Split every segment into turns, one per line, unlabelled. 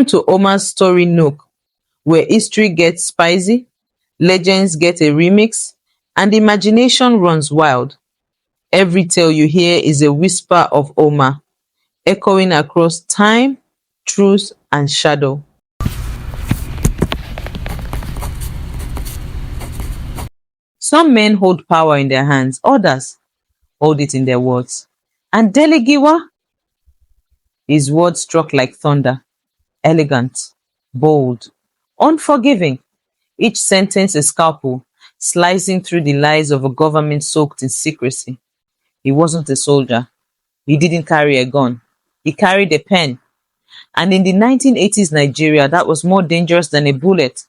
Welcome to Oma's story Nook, where history gets spicy, legends get a remix, and imagination runs wild. Every tale you hear is a whisper of Oma, echoing across time, truth, and shadow. Some men hold power in their hands, others hold it in their words. And Dele Giwa, his words struck like thunder, elegant, bold, unforgiving. Each sentence a scalpel, slicing through the lies of a government soaked in secrecy. He wasn't a soldier. He didn't carry a gun. He carried a pen. And in the 1980s Nigeria, that was more dangerous than a bullet.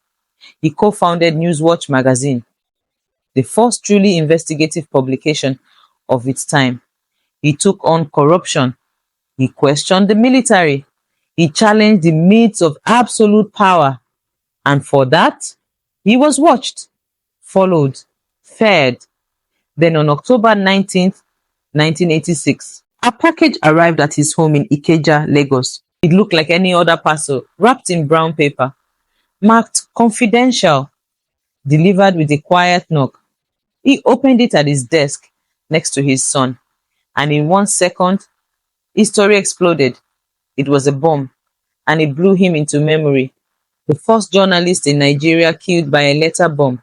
He co-founded Newswatch magazine, the first truly investigative publication of its time. He took on corruption. He questioned the military. He challenged the myths of absolute power. And for that, he was watched, followed, fed. Then on October 19th, 1986, a package arrived at his home in Ikeja, Lagos. It looked like any other parcel, wrapped in brown paper, marked confidential, delivered with a quiet knock. He opened it at his desk next to his son, and in 1 second, his story exploded. It was a bomb, and it blew him into memory. The first journalist in Nigeria killed by a letter bomb.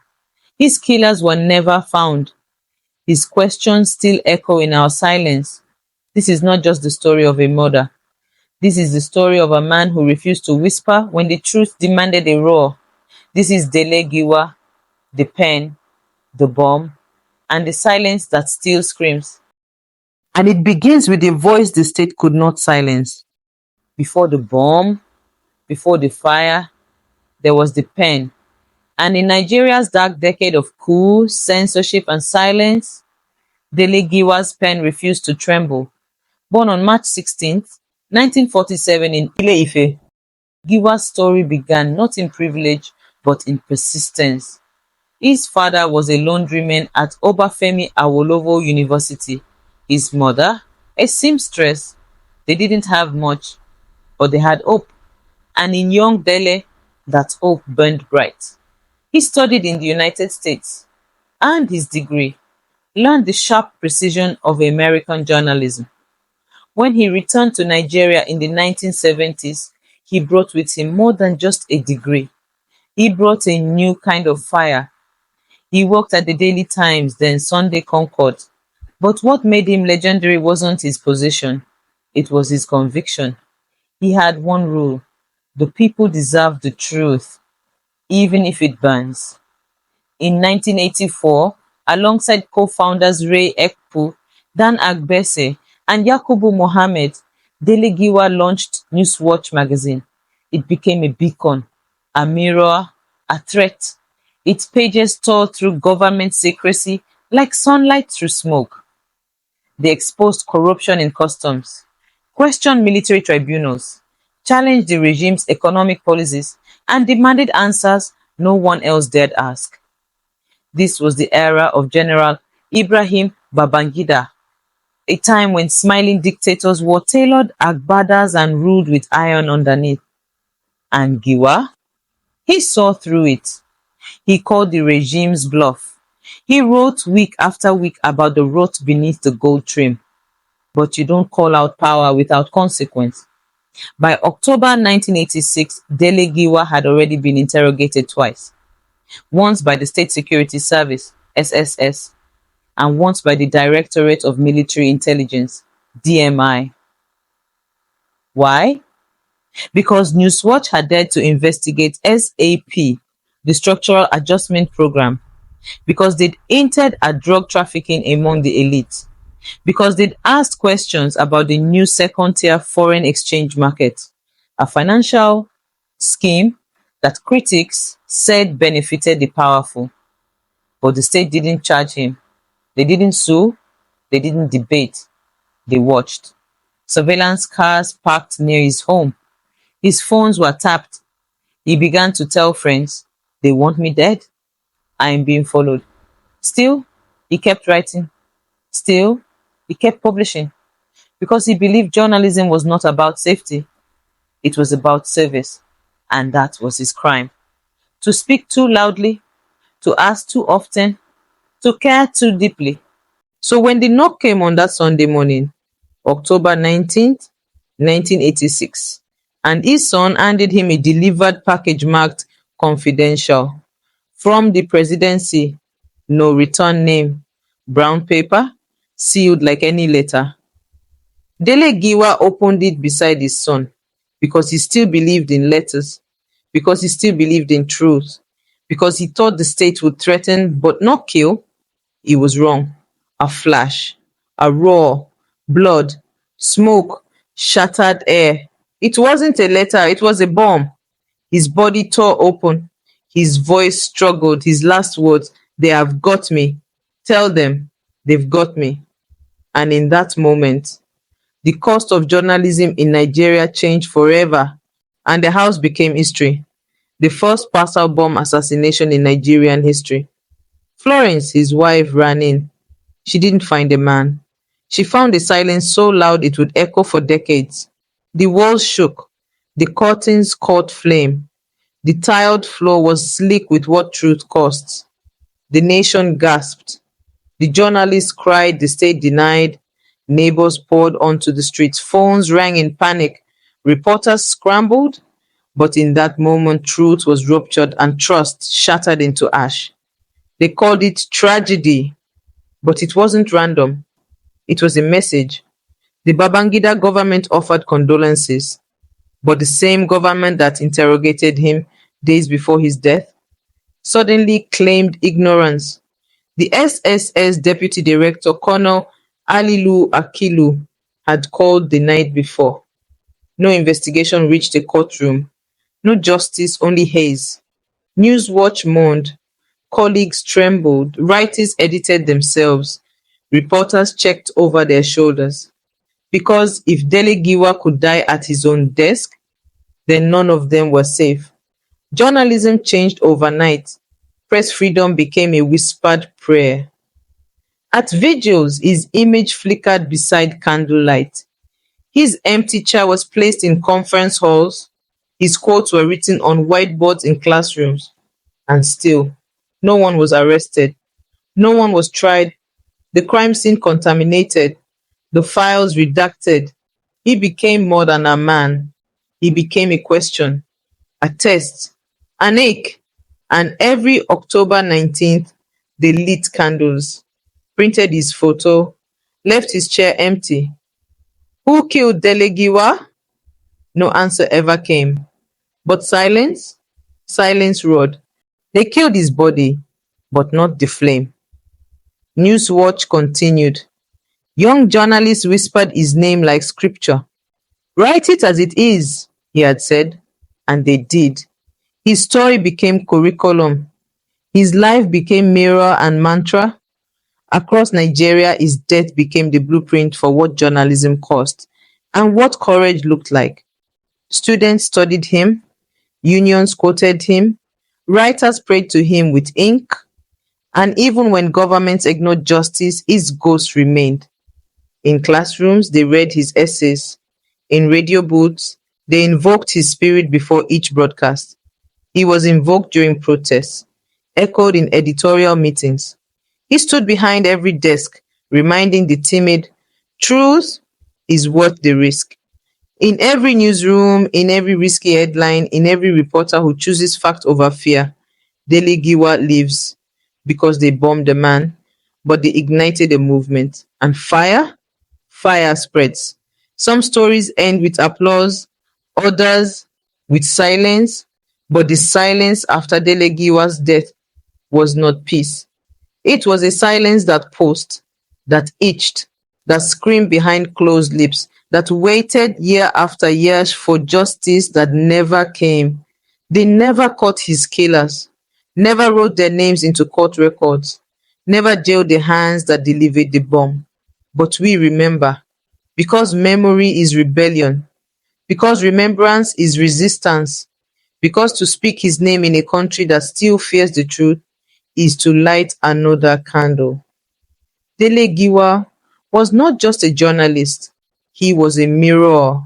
His killers were never found. His questions still echo in our silence. This is not just the story of a murder. This is the story of a man who refused to whisper when the truth demanded a roar. This is Dele Giwa, the pen, the bomb, and the silence that still screams. And it begins with a voice the state could not silence. Before the bomb, before the fire, there was the pen. And in Nigeria's dark decade of coup, censorship, and silence, Dele Giwa's pen refused to tremble. Born on March 16th, 1947 in Ile-Ife, Giwa's story began not in privilege but in persistence. His father was a laundryman at Obafemi Awolowo University. His mother, a seamstress. They didn't have much, but they had hope. And in young Dele, that hope burned bright. He studied in the United States, earned his degree, learned the sharp precision of American journalism. When he returned to Nigeria in the 1970s, he brought with him more than just a degree. He brought a new kind of fire. He worked at the Daily Times, then Sunday Concord. But what made him legendary wasn't his position, it was his conviction. He had one rule: the people deserve the truth, even if it burns. In 1984, alongside co-founders Ray Ekpu, Dan Agbese, and Yakubu Mohammed, Dele Giwa launched Newswatch magazine. It became a beacon, a mirror, a threat. Its pages tore through government secrecy like sunlight through smoke. They exposed corruption in customs, questioned military tribunals, challenged the regime's economic policies, and demanded answers no one else dared ask. This was the era of General Ibrahim Babangida, a time when smiling dictators wore tailored agbadas and ruled with iron underneath. And Giwa? He saw through it. He called the regime's bluff. He wrote week after week about the rot beneath the gold trim. But you don't call out power without consequence. By October 1986, Dele Giwa had already been interrogated twice. Once by the State Security Service, SSS, and once by the Directorate of Military Intelligence, DMI. Why? Because Newswatch had dared to investigate SAP, the Structural Adjustment Program, because they'd hinted at drug trafficking among the elite, because they'd asked questions about the new second-tier foreign exchange market, a financial scheme that critics said benefited the powerful. But the state didn't charge him. They didn't sue. They didn't debate. They watched. Surveillance cars parked near his home. His phones were tapped. He began to tell friends, "They want me dead. I am being followed." Still, he kept writing. Still, he kept publishing. Because he believed journalism was not about safety. It was about service. And that was his crime. To speak too loudly, to ask too often, to care too deeply. So when the knock came on that Sunday morning, October 19th, 1986, and his son handed him a delivered package marked confidential from the presidency, no return name, brown paper, sealed like any letter. Dele Giwa opened it beside his son because he still believed in letters, because he still believed in truth, because he thought the state would threaten but not kill. He was wrong. A flash, a roar, blood, smoke, shattered air. It wasn't a letter, it was a bomb. His body tore open. His voice struggled. His last words, "They have got me. Tell them they've got me." And in that moment, the cost of journalism in Nigeria changed forever, and the house became history. The first parcel bomb assassination in Nigerian history. Florence, his wife, ran in. She didn't find a man. She found a silence so loud it would echo for decades. The walls shook. The curtains caught flame. The tiled floor was slick with what truth costs. The nation gasped. The journalists cried, the state denied. Neighbors poured onto the streets. Phones rang in panic. Reporters scrambled. But in that moment, truth was ruptured and trust shattered into ash. They called it tragedy, but it wasn't random. It was a message. The Babangida government offered condolences, but the same government that interrogated him days before his death suddenly claimed ignorance. The SSS deputy director, Colonel Alilu Akilu, had called the night before. No investigation reached the courtroom. No justice, only haze. Newswatch mourned. Colleagues trembled. Writers edited themselves. Reporters checked over their shoulders. Because if Dele Giwa could die at his own desk, then none of them were safe. Journalism changed overnight. Press freedom became a whispered prayer. At vigils, his image flickered beside candlelight. His empty chair was placed in conference halls. His quotes were written on whiteboards in classrooms. And still, no one was arrested. No one was tried. The crime scene contaminated. The files redacted. He became more than a man. He became a question, a test, an ache. And every October 19th, they lit candles, printed his photo, left his chair empty. Who killed Dele Giwa? No answer ever came. But silence? Silence roared. They killed his body, but not the flame. Newswatch continued. Young journalists whispered his name like scripture. Write it as it is, he had said, and they did. His story became curriculum. His life became mirror and mantra. Across Nigeria, his death became the blueprint for what journalism cost and what courage looked like. Students studied him, unions quoted him, writers prayed to him with ink, and even when governments ignored justice, his ghost remained. In classrooms, they read his essays. In radio booths, they invoked his spirit before each broadcast. He was invoked during protests, echoed in editorial meetings. He stood behind every desk, reminding the timid, truth is worth the risk. In every newsroom, in every risky headline, in every reporter who chooses fact over fear, Dele Giwa lives because they bombed a man, but they ignited a movement. And fire? Fire spreads. Some stories end with applause, others with silence, but the silence after Dele Giwa's death was not peace. It was a silence that pulsed, that itched, that screamed behind closed lips, that waited year after year for justice that never came. They never caught his killers, never wrote their names into court records, never jailed the hands that delivered the bomb. But we remember, because memory is rebellion, because remembrance is resistance, because to speak his name in a country that still fears the truth is to light another candle. Dele Giwa was not just a journalist, he was a mirror,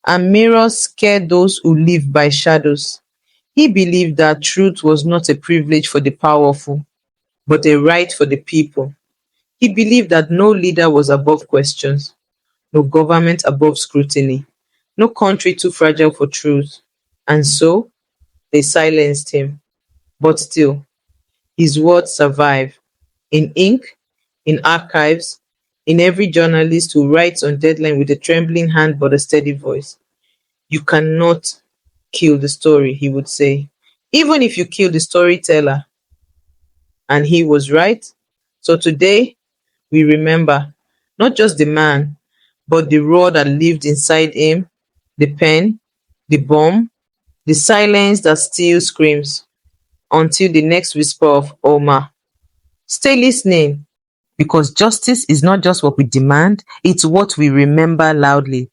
and mirrors scare those who live by shadows. He believed that truth was not a privilege for the powerful, but a right for the people. He believed that no leader was above questions, no government above scrutiny, no country too fragile for truth. And so they silenced him. But still, his words survive in ink, in archives, in every journalist who writes on deadline with a trembling hand but a steady voice. You cannot kill the story, he would say. Even if you kill the storyteller, and he was right. So today, we remember not just the man, but the roar that lived inside him, the pen, the bomb, the silence that still screams until the next whisper of Oma. Stay listening because justice is not just what we demand, it's what we remember loudly.